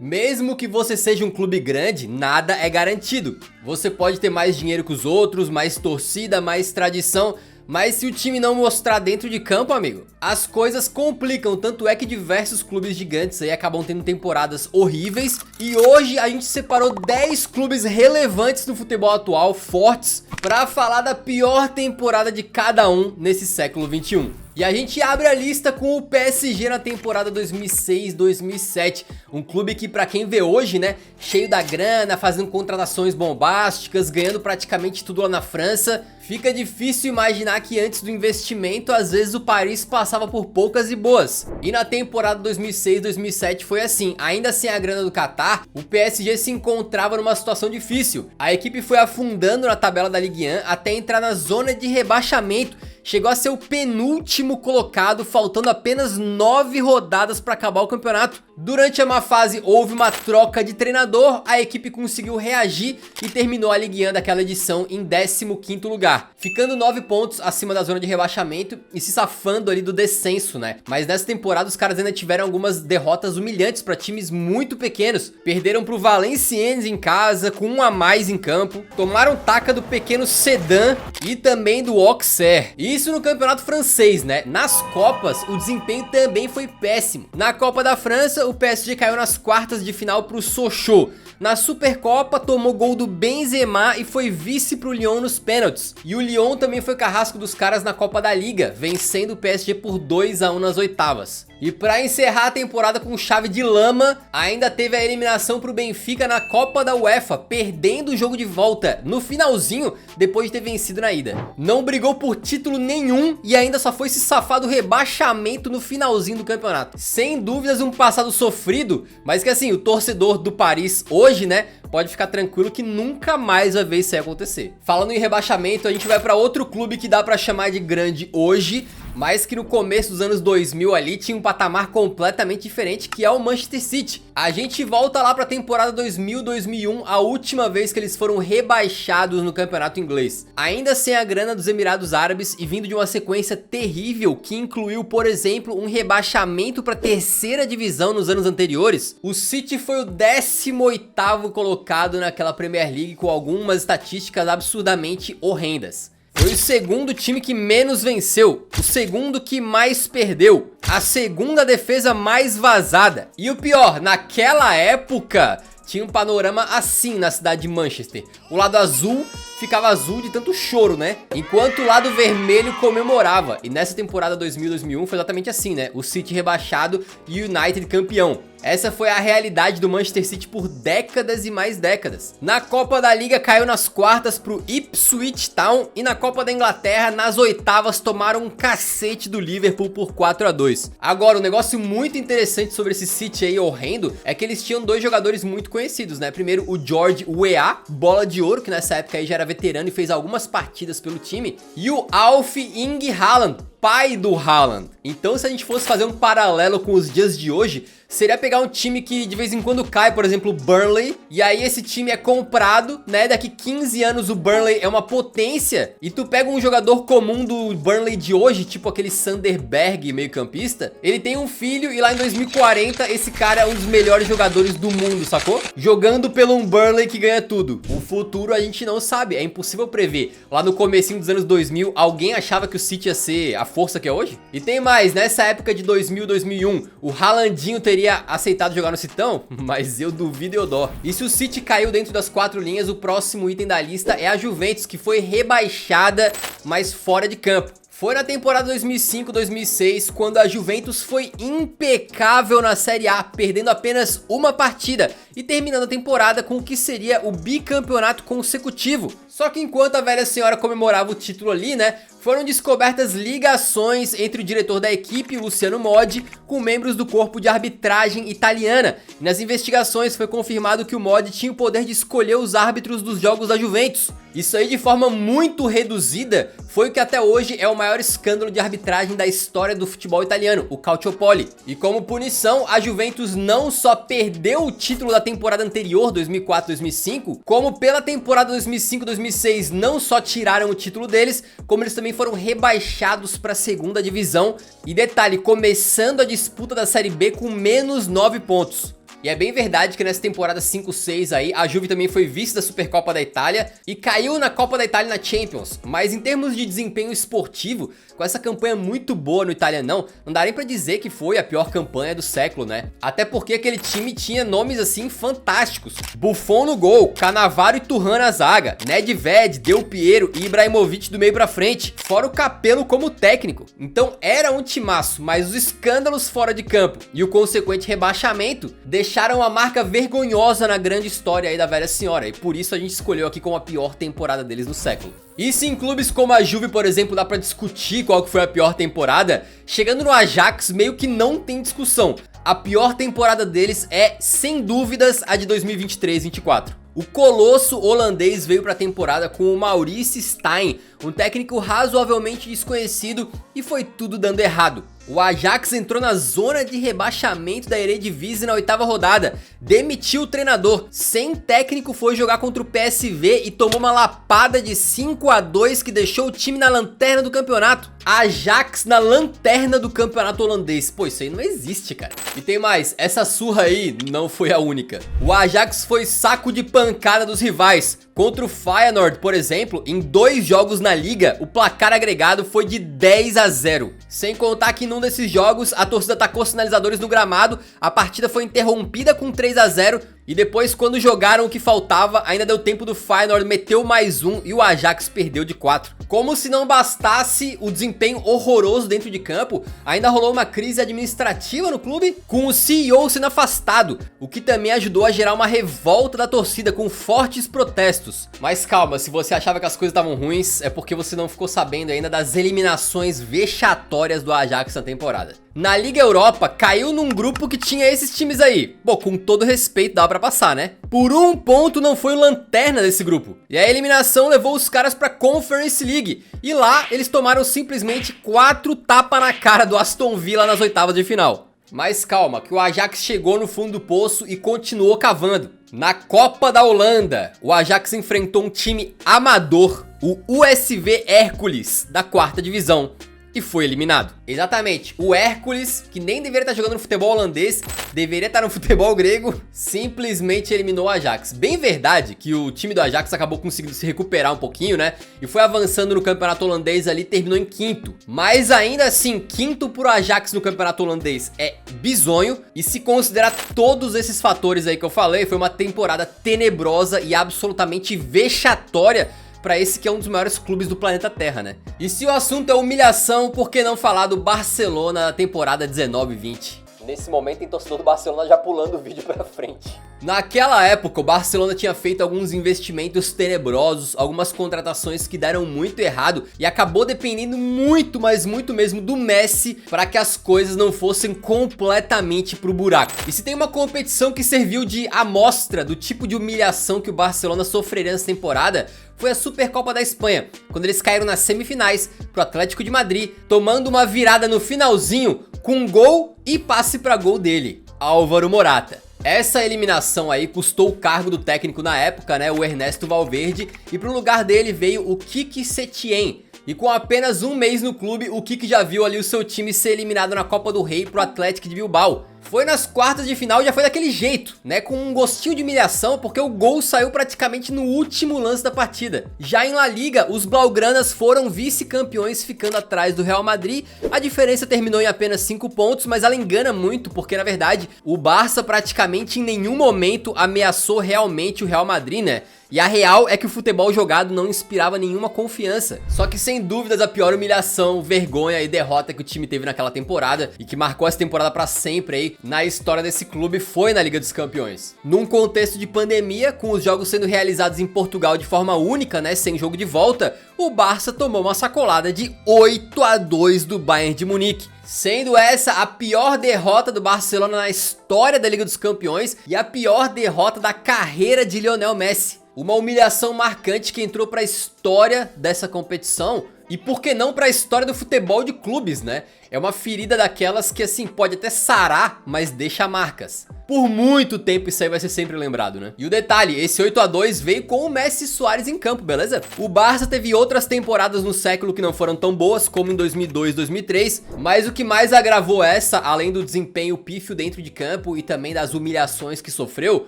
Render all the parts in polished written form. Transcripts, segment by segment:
Mesmo que você seja um clube grande, nada é garantido. Você pode ter mais dinheiro que os outros, mais torcida, mais tradição, mas se o time não mostrar dentro de campo, amigo, as coisas complicam. Tanto é que diversos clubes gigantes aí acabam tendo temporadas horríveis. E hoje a gente separou 10 clubes relevantes do futebol atual, fortes, pra falar da pior temporada de cada um nesse século 21. E a gente abre a lista com o PSG na temporada 2006-2007, um clube que, pra quem vê hoje, né, cheio da grana, fazendo contratações bombásticas, ganhando praticamente tudo lá na França, fica difícil imaginar que antes do investimento, às vezes o Paris passava por poucas e boas. E na temporada 2006-2007 foi assim, ainda sem a grana do Qatar, o PSG se encontrava numa situação difícil. A equipe foi afundando na tabela da Ligue 1 até entrar na zona de rebaixamento. Chegou a ser o penúltimo colocado, faltando apenas 9 rodadas para acabar o campeonato. Durante a má fase houve uma troca de treinador, a equipe conseguiu reagir e terminou a Ligue 1 daquela edição em 15º lugar, ficando 9 pontos acima da zona de rebaixamento e se safando ali do descenso, né? Mas nessa temporada os caras ainda tiveram algumas derrotas humilhantes para times muito pequenos. Perderam pro Valenciennes em casa, com um a mais em campo, tomaram taca do pequeno Sedan e também do Auxerre. Isso no campeonato francês, né? Nas Copas, o desempenho também foi péssimo. Na Copa da França, o PSG caiu nas quartas de final pro Sochaux. Na Supercopa, tomou gol do Benzema e foi vice pro Lyon nos pênaltis. E o Lyon também foi carrasco dos caras na Copa da Liga, vencendo o PSG por 2-1 nas oitavas. E pra encerrar a temporada com chave de lama, ainda teve a eliminação pro Benfica na Copa da UEFA, perdendo o jogo de volta no finalzinho, depois de ter vencido na ida. Não brigou por título nenhum e ainda só foi se safar do rebaixamento no finalzinho do campeonato. Sem dúvidas um passado sofrido, mas que assim, o torcedor do Paris hoje, né, pode ficar tranquilo que nunca mais vai ver isso aí acontecer. Falando em rebaixamento, a gente vai pra outro clube que dá pra chamar de grande hoje, mas que no começo dos anos 2000 ali tinha um patamar completamente diferente, que é o Manchester City. A gente volta lá pra temporada 2000-2001, a última vez que eles foram rebaixados no campeonato inglês. Ainda sem a grana dos Emirados Árabes e vindo de uma sequência terrível que incluiu, por exemplo, um rebaixamento pra terceira divisão nos anos anteriores, o City foi o 18º colocado naquela Premier League com algumas estatísticas absurdamente horrendas. Foi o segundo time que menos venceu, o segundo que mais perdeu, a segunda defesa mais vazada. E o pior, naquela época tinha um panorama assim na cidade de Manchester. O lado azul ficava azul de tanto choro, né? Enquanto o lado vermelho comemorava. E nessa temporada 2000-2001 foi exatamente assim, né? O City rebaixado e o United campeão. Essa foi a realidade do Manchester City por décadas e mais décadas. Na Copa da Liga caiu nas quartas pro Ipswich Town e na Copa da Inglaterra nas oitavas tomaram um cacete do Liverpool por 4-2. Agora, um negócio muito interessante sobre esse City aí horrendo é que eles tinham dois jogadores muito conhecidos, né? Primeiro o George Weah, bola de ouro, que nessa época aí já era veterano e fez algumas partidas pelo time, e o Alf Ing Haaland, pai do Haaland. Então, se a gente fosse fazer um paralelo com os dias de hoje, seria pegar um time que de vez em quando cai, por exemplo, o Burnley, e aí esse time é comprado, né? Daqui 15 anos o Burnley é uma potência, e tu pega um jogador comum do Burnley de hoje, tipo aquele Sander Berge, meio campista, ele tem um filho e lá em 2040 esse cara é um dos melhores jogadores do mundo, sacou? Jogando pelo um Burnley que ganha tudo. O futuro a gente não sabe, é impossível prever. Lá no comecinho dos anos 2000, alguém achava que o City ia ser a força que é hoje? E tem mais, nessa época de 2000-2001, o Haalandinho teria aceitado jogar no Citão? Mas eu duvido e eu dó. E se o City caiu dentro das 4 linhas, o próximo item da lista é a Juventus, que foi rebaixada, mas fora de campo. Foi na temporada 2005-2006 quando a Juventus foi impecável na Série A, perdendo apenas uma partida e terminando a temporada com o que seria o bicampeonato consecutivo. Só que enquanto a velha senhora comemorava o título ali, né, foram descobertas ligações entre o diretor da equipe, Luciano Modi, com membros do corpo de arbitragem italiana. E nas investigações foi confirmado que o Modi tinha o poder de escolher os árbitros dos jogos da Juventus. Isso aí, de forma muito reduzida, foi o que até hoje é o maior escândalo de arbitragem da história do futebol italiano, o Calciopoli. E como punição, a Juventus não só perdeu o título da temporada anterior, 2004-2005, como pela temporada 2005-2006 não só tiraram o título deles, como eles também foram rebaixados para a segunda divisão. E detalhe, começando a disputa da Série B com menos 9 pontos. E é bem verdade que nessa temporada 5-6 aí, a Juve também foi vice da Supercopa da Itália e caiu na Copa da Itália e na Champions. Mas em termos de desempenho esportivo, com essa campanha muito boa no Italianão, não dá nem pra dizer que foi a pior campanha do século, né? Até porque aquele time tinha nomes assim fantásticos. Buffon no gol, Cannavaro e Thuram na zaga, Nedved, Del Piero e Ibrahimovic do meio pra frente, fora o Capello como técnico. Então era um timaço, mas os escândalos fora de campo e o consequente rebaixamento deixaram uma marca vergonhosa na grande história aí da velha senhora, e por isso a gente escolheu aqui como a pior temporada deles no século. E se em clubes como a Juve, por exemplo, dá pra discutir qual que foi a pior temporada, chegando no Ajax meio que não tem discussão. A pior temporada deles é, sem dúvidas, a de 2023-24. O colosso holandês veio para a temporada com o Maurice Stijn, um técnico razoavelmente desconhecido, e foi tudo dando errado. O Ajax entrou na zona de rebaixamento da Eredivisie na 8ª rodada, demitiu o treinador, sem técnico foi jogar contra o PSV e tomou uma lapada de 5-2 que deixou o time na lanterna do campeonato. Ajax na lanterna do campeonato holandês. Pô, isso aí não existe, cara. E tem mais, essa surra aí não foi a única. O Ajax foi saco de pancada dos rivais. Contra o Feyenoord, por exemplo, em 2 jogos na liga, o placar agregado foi de 10-0. Sem contar que num desses jogos, a torcida tacou sinalizadores no gramado, a partida foi interrompida com 3-0, e depois, quando jogaram o que faltava, ainda deu tempo do Feyenoord meter mais um e o Ajax perdeu de 4. Como se não bastasse o desempenho horroroso dentro de campo, ainda rolou uma crise administrativa no clube, com o CEO sendo afastado, o que também ajudou a gerar uma revolta da torcida com fortes protestos. Mas calma, se você achava que as coisas estavam ruins, é porque você não ficou sabendo ainda das eliminações vexatórias do Ajax na temporada. Na Liga Europa, caiu num grupo que tinha esses times aí. Bom, com todo respeito, dava pra passar, né? Por um ponto não foi o lanterna desse grupo. E a eliminação levou os caras pra Conference League. E lá, eles tomaram simplesmente 4 tapas na cara do Aston Villa nas 8ª de final. Mas calma, que o Ajax chegou no fundo do poço e continuou cavando. Na Copa da Holanda, o Ajax enfrentou um time amador, o USV Hércules, da 4ª divisão. E foi eliminado. Exatamente, o Hércules, que nem deveria estar jogando no futebol holandês, deveria estar no futebol grego, simplesmente eliminou o Ajax. Bem verdade que o time do Ajax acabou conseguindo se recuperar um pouquinho, né? E foi avançando no campeonato holandês ali, terminou em 5º. Mas ainda assim, 5º pro Ajax no campeonato holandês é bizonho. E se considerar todos esses fatores aí que eu falei, foi uma temporada tenebrosa e absolutamente vexatória pra esse que é um dos maiores clubes do planeta Terra, né? E se o assunto é humilhação, por que não falar do Barcelona na temporada 19-20? Nesse momento tem torcedor do Barcelona já pulando o vídeo pra frente. Naquela época, o Barcelona tinha feito alguns investimentos tenebrosos, algumas contratações que deram muito errado e acabou dependendo muito, mas muito mesmo do Messi para que as coisas não fossem completamente pro buraco. E se tem uma competição que serviu de amostra do tipo de humilhação que o Barcelona sofreria nessa temporada, foi a Supercopa da Espanha, quando eles caíram nas semifinais pro Atlético de Madrid, tomando uma virada no finalzinho com um gol e passe pra gol dele, Álvaro Morata. Essa eliminação aí custou o cargo do técnico na época, né, o Ernesto Valverde, e pro lugar dele veio o Quique Setién. E com apenas um mês no clube, o Quique já viu ali o seu time ser eliminado na Copa do Rei pro Atlético de Bilbao. Foi nas quartas de final, já foi daquele jeito, né, com um gostinho de humilhação, porque o gol saiu praticamente no último lance da partida. Já em La Liga, os blaugranas foram vice-campeões, ficando atrás do Real Madrid. A diferença terminou em apenas 5 pontos, mas ela engana muito, porque na verdade o Barça praticamente em nenhum momento ameaçou realmente o Real Madrid, né? E a real é que o futebol jogado não inspirava nenhuma confiança. Só que sem dúvidas a pior humilhação, vergonha e derrota que o time teve naquela temporada e que marcou essa temporada pra sempre aí na história desse clube foi na Liga dos Campeões. Num contexto de pandemia, com os jogos sendo realizados em Portugal de forma única, né, sem jogo de volta, o Barça tomou uma sacolada de 8-2 do Bayern de Munique. Sendo essa a pior derrota do Barcelona na história da Liga dos Campeões e a pior derrota da carreira de Lionel Messi. Uma humilhação marcante que entrou para a história dessa competição e por que não para a história do futebol de clubes, né? É uma ferida daquelas que assim, pode até sarar, mas deixa marcas. Por muito tempo isso aí vai ser sempre lembrado, né? E o detalhe, esse 8-2 veio com o Messi e Suárez em campo, beleza? O Barça teve outras temporadas no século que não foram tão boas, como em 2002, 2003, mas o que mais agravou essa, além do desempenho pífio dentro de campo e também das humilhações que sofreu,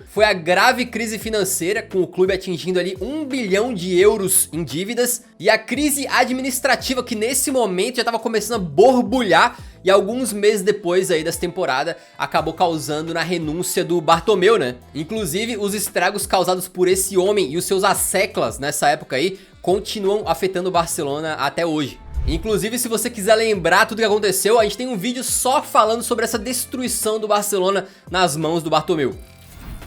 foi a grave crise financeira, com o clube atingindo ali 1 bilhão de euros em dívidas, e a crise administrativa que nesse momento já estava começando a borbulhar, e alguns meses depois aí dessa temporada acabou causando na renúncia do Bartomeu, né? Inclusive os estragos causados por esse homem e os seus asseclas nessa época aí continuam afetando o Barcelona até hoje. Inclusive, se você quiser lembrar tudo que aconteceu, a gente tem um vídeo só falando sobre essa destruição do Barcelona nas mãos do Bartomeu.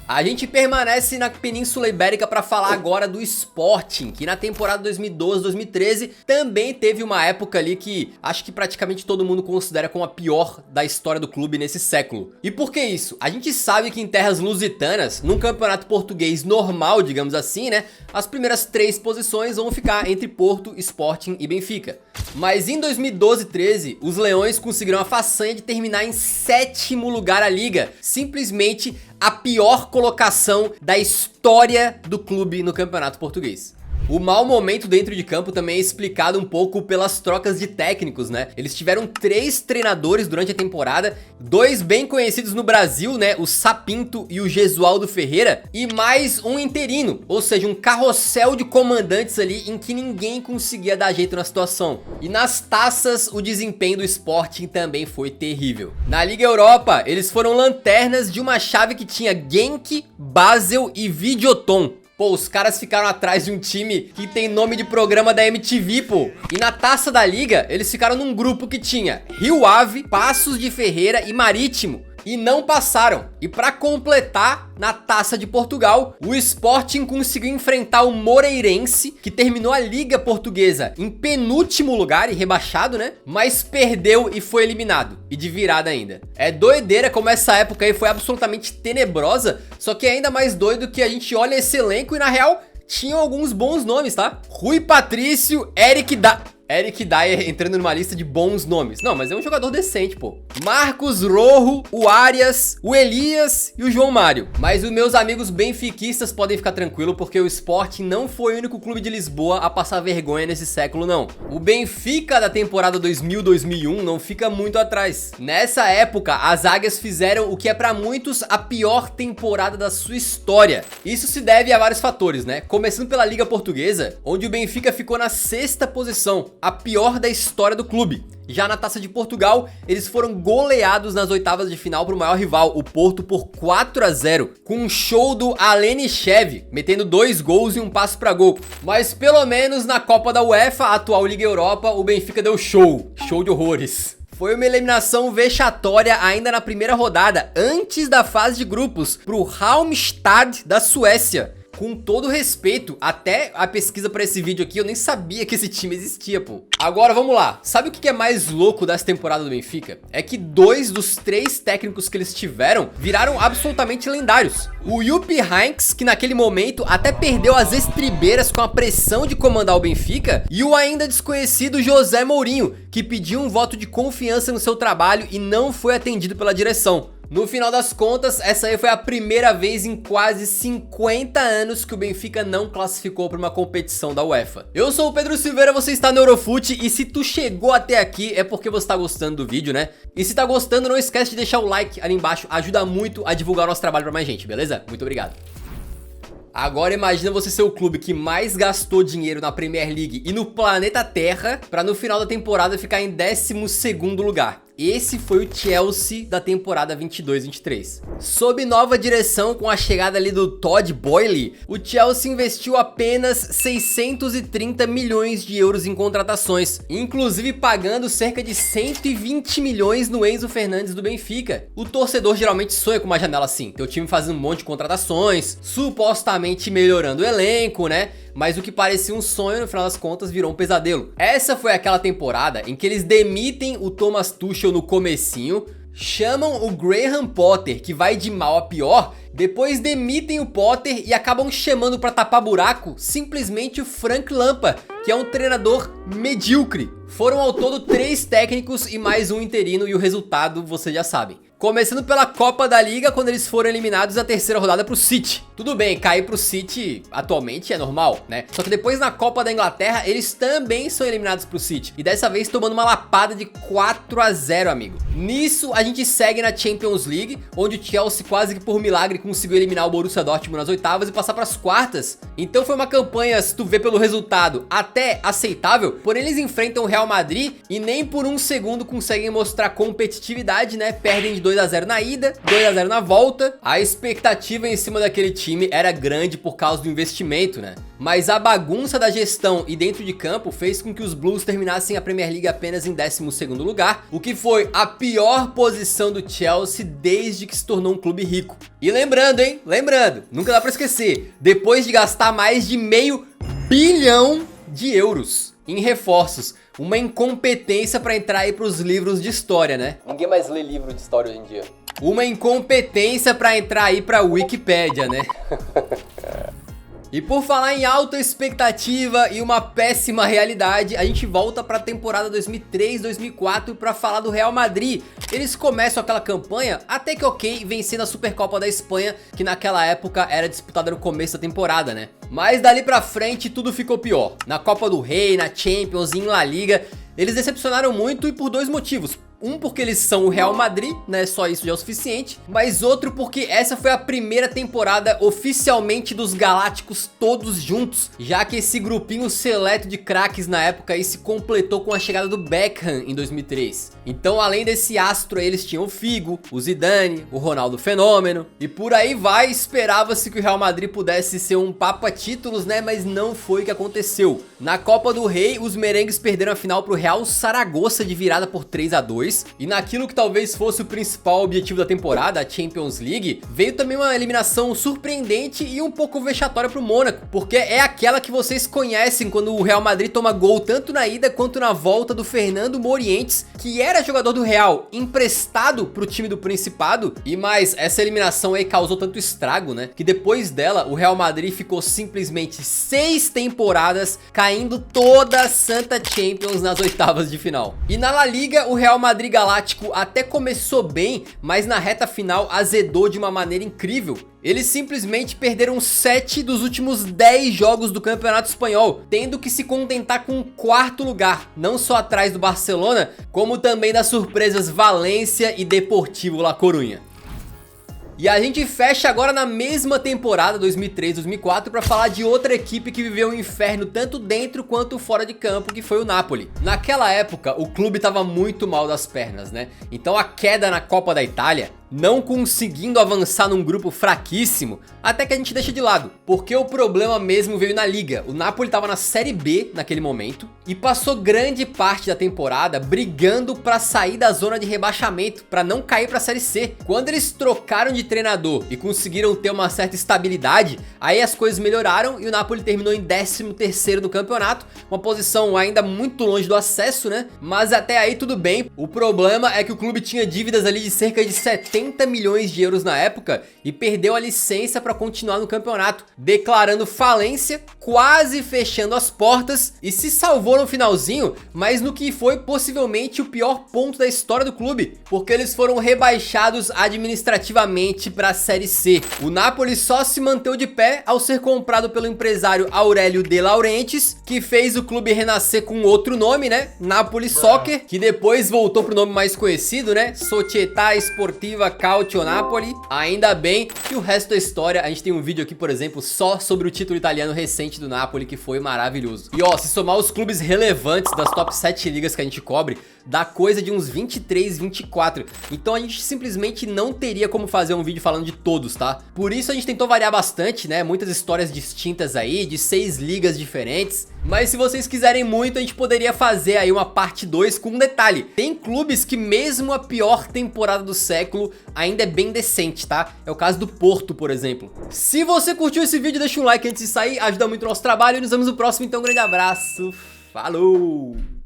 A gente permanece na Península Ibérica para falar agora do Sporting, que na temporada 2012-2013 também teve uma época ali que acho que praticamente todo mundo considera como a pior da história do clube nesse século. E por que isso? A gente sabe que em terras lusitanas, num campeonato português normal, digamos assim, né, as primeiras 3 posições vão ficar entre Porto, Sporting e Benfica. Mas em 2012-13, os Leões conseguiram a façanha de terminar em 7º lugar a liga, simplesmente a pior colocação da história do clube no campeonato português. O mau momento dentro de campo também é explicado um pouco pelas trocas de técnicos, né? Eles tiveram 3 treinadores durante a temporada, 2 bem conhecidos no Brasil, né? O Sapinto e o Gesualdo Ferreira, e mais um interino, ou seja, um carrossel de comandantes ali em que ninguém conseguia dar jeito na situação. E nas taças, o desempenho do Sporting também foi terrível. Na Liga Europa, eles foram lanternas de uma chave que tinha Genk, Basel e Videoton. Pô, os caras ficaram atrás de um time que tem nome de programa da MTV, pô. E na Taça da Liga, eles ficaram num grupo que tinha Rio Ave, Paços de Ferreira e Marítimo. E não passaram. E pra completar, na Taça de Portugal, o Sporting conseguiu enfrentar o Moreirense, que terminou a Liga Portuguesa em penúltimo lugar e rebaixado, né? Mas perdeu e foi eliminado. E de virada ainda. É doideira como essa época aí foi absolutamente tenebrosa, só que é ainda mais doido que a gente olha esse elenco e na real tinham alguns bons nomes, tá? Rui Patrício, Eric Dyer entrando numa lista de bons nomes. Não, mas é um jogador decente, pô. Marcos Rojo, o Arias, o Elias e o João Mário. Mas os meus amigos benfiquistas podem ficar tranquilos, porque o Sporting não foi o único clube de Lisboa a passar vergonha nesse século, não. O Benfica da temporada 2000-2001 não fica muito atrás. Nessa época, as águias fizeram o que é pra muitos a pior temporada da sua história. Isso se deve a vários fatores, né? Começando pela Liga Portuguesa, onde o Benfica ficou na 6ª posição, a pior da história do clube. Já na Taça de Portugal, eles foram goleados nas oitavas de final pro maior rival, o Porto, por 4-0, com um show do Alenichev, metendo 2 gols e um passe pra gol. Mas pelo menos na Copa da UEFA, a atual Liga Europa, o Benfica deu show de horrores. Foi uma eliminação vexatória ainda na primeira rodada, antes da fase de grupos, pro Halmstad da Suécia. Com todo respeito, até a pesquisa pra esse vídeo aqui, eu nem sabia que esse time existia, pô. Agora, vamos lá. Sabe o que é mais louco dessa temporada do Benfica? É que 2 dos 3 técnicos que eles tiveram viraram absolutamente lendários. O Jupp Heynckes, que naquele momento até perdeu as estribeiras com a pressão de comandar o Benfica, e o ainda desconhecido José Mourinho, que pediu um voto de confiança no seu trabalho e não foi atendido pela direção. No final das contas, essa aí foi a primeira vez em quase 50 anos que o Benfica não classificou para uma competição da UEFA. Eu sou o Pedro Silveira, você está no Eurofute, e se tu chegou até aqui é porque você está gostando do vídeo, né? E se tá gostando, não esquece de deixar o like ali embaixo, ajuda muito a divulgar o nosso trabalho para mais gente, beleza? Muito obrigado. Agora imagina você ser o clube que mais gastou dinheiro na Premier League e no planeta Terra para no final da temporada ficar em 12º lugar. Esse foi o Chelsea da temporada 22-23. Sob nova direção, com a chegada ali do Todd Boehly, o Chelsea investiu apenas 630 milhões de euros em contratações, inclusive pagando cerca de 120 milhões no Enzo Fernandes do Benfica. O torcedor geralmente sonha com uma janela assim, teu time fazendo um monte de contratações, supostamente melhorando o elenco, né? Mas o que parecia um sonho, no final das contas, virou um pesadelo. Essa foi aquela temporada em que eles demitem o Thomas Tuchel no comecinho, Chamam o Graham Potter, que vai de mal a pior, depois demitem o Potter e acabam chamando para tapar buraco simplesmente o Frank Lampard, que é um treinador medíocre. Foram ao todo 3 técnicos e mais um interino e o resultado vocês já sabem. Começando pela Copa da Liga, quando eles foram eliminados na terceira rodada pro City. Tudo bem, cair pro City atualmente é normal, né? Só que depois na Copa da Inglaterra, eles também são eliminados pro City. E dessa vez tomando uma lapada de 4-0, amigo. Nisso, a gente segue na Champions League, onde o Chelsea quase que por milagre conseguiu eliminar o Borussia Dortmund nas oitavas e passar pras quartas. Então foi uma campanha, se tu vê pelo resultado, até aceitável. Porém, eles enfrentam o Real Madrid e nem por um segundo conseguem mostrar competitividade, né? Perdem de 2-0 na ida, 2-0 na volta. A expectativa em cima daquele time era grande por causa do investimento, né? Mas a bagunça da gestão e dentro de campo fez com que os Blues terminassem a Premier League apenas em 12º lugar, o que foi a pior posição do Chelsea desde que se tornou um clube rico. E lembrando, hein? Lembrando, nunca dá pra esquecer, depois de gastar mais de €500 milhão em reforços, uma incompetência pra entrar aí pros livros de história, né? Ninguém mais lê livro de história hoje em dia. Uma incompetência pra entrar aí pra Wikipédia, né? E por falar em alta expectativa e uma péssima realidade, a gente volta para a temporada 2003-2004 para falar do Real Madrid. Eles começam aquela campanha até que ok, vencendo a Supercopa da Espanha, que naquela época era disputada no começo da temporada, né? Mas dali pra frente tudo ficou pior. Na Copa do Rei, na Champions e em La Liga, eles decepcionaram muito e por 2 motivos. Um, porque eles são o Real Madrid, né, só isso já é o suficiente. Mas outro porque essa foi a primeira temporada oficialmente dos Galácticos todos juntos, já que esse grupinho seleto de craques na época aí se completou com a chegada do Beckham em 2003. Então além desse astro aí, eles tinham o Figo, o Zidane, o Ronaldo Fenômeno e por aí vai. Esperava-se que o Real Madrid pudesse ser um papa títulos, né, mas não foi o que aconteceu. Na Copa do Rei, os merengues perderam a final pro Real Saragossa de virada por 3-2. E naquilo que talvez fosse o principal objetivo da temporada, a Champions League, veio também uma eliminação surpreendente e um pouco vexatória pro Mônaco, porque é aquela que vocês conhecem quando o Real Madrid toma gol tanto na ida quanto na volta do Fernando Morientes, que era jogador do Real, emprestado pro time do Principado. E mais, essa eliminação aí causou tanto estrago, né, que depois dela o Real Madrid ficou simplesmente 6 temporadas caindo toda a santa Champions nas oitavas de final. E na La Liga, o Real Madrid Galáctico até começou bem, mas na reta final azedou de uma maneira incrível. Eles simplesmente perderam 7 dos últimos 10 jogos do Campeonato Espanhol, tendo que se contentar com o 4º lugar, não só atrás do Barcelona, como também das surpresas Valência e Deportivo La Coruña. E a gente fecha agora na mesma temporada, 2003-2004, para falar de outra equipe que viveu um inferno tanto dentro quanto fora de campo, que foi o Napoli. Naquela época, o clube estava muito mal das pernas, né? Então a queda na Copa da Itália, não conseguindo avançar num grupo fraquíssimo, até que a gente deixa de lado, porque o problema mesmo veio na Liga. O Napoli estava na Série B naquele momento e passou grande parte da temporada brigando para sair da zona de rebaixamento, para não cair para a Série C. Quando eles trocaram de treinador e conseguiram ter uma certa estabilidade, aí as coisas melhoraram e o Napoli terminou em 13º no campeonato, uma posição ainda muito longe do acesso, né? Mas até aí tudo bem. O problema é que o clube tinha dívidas ali de cerca de 70 milhões de euros na época e perdeu a licença para continuar no campeonato, declarando falência, quase fechando as portas e se salvou no finalzinho, mas no que foi possivelmente o pior ponto da história do clube, porque eles foram rebaixados administrativamente para a Série C. O Napoli só se manteve de pé ao ser comprado pelo empresário Aurélio De Laurentiis, que fez o clube renascer com outro nome, né? Napoli Soccer, que depois voltou pro nome mais conhecido, né? Società Sportiva Calcio Napoli. Ainda bem que o resto da história, a gente tem um vídeo aqui, por exemplo, só sobre o título italiano recente do Napoli, que foi maravilhoso. E ó, se somar os clubes relevantes das top 7 ligas que a gente cobre, dá coisa de uns 23, 24. Então a gente simplesmente não teria como fazer um vídeo falando de todos, tá? Por isso a gente tentou variar bastante, né? Muitas histórias distintas aí, de 6 ligas diferentes. Mas se vocês quiserem muito, a gente poderia fazer aí uma parte 2 com um detalhe. Tem clubes que mesmo a pior temporada do século ainda é bem decente, tá? É o caso do Porto, por exemplo. Se você curtiu esse vídeo, deixa um like antes de sair, ajuda muito o nosso trabalho e nos vemos no próximo. Então um grande abraço, falou!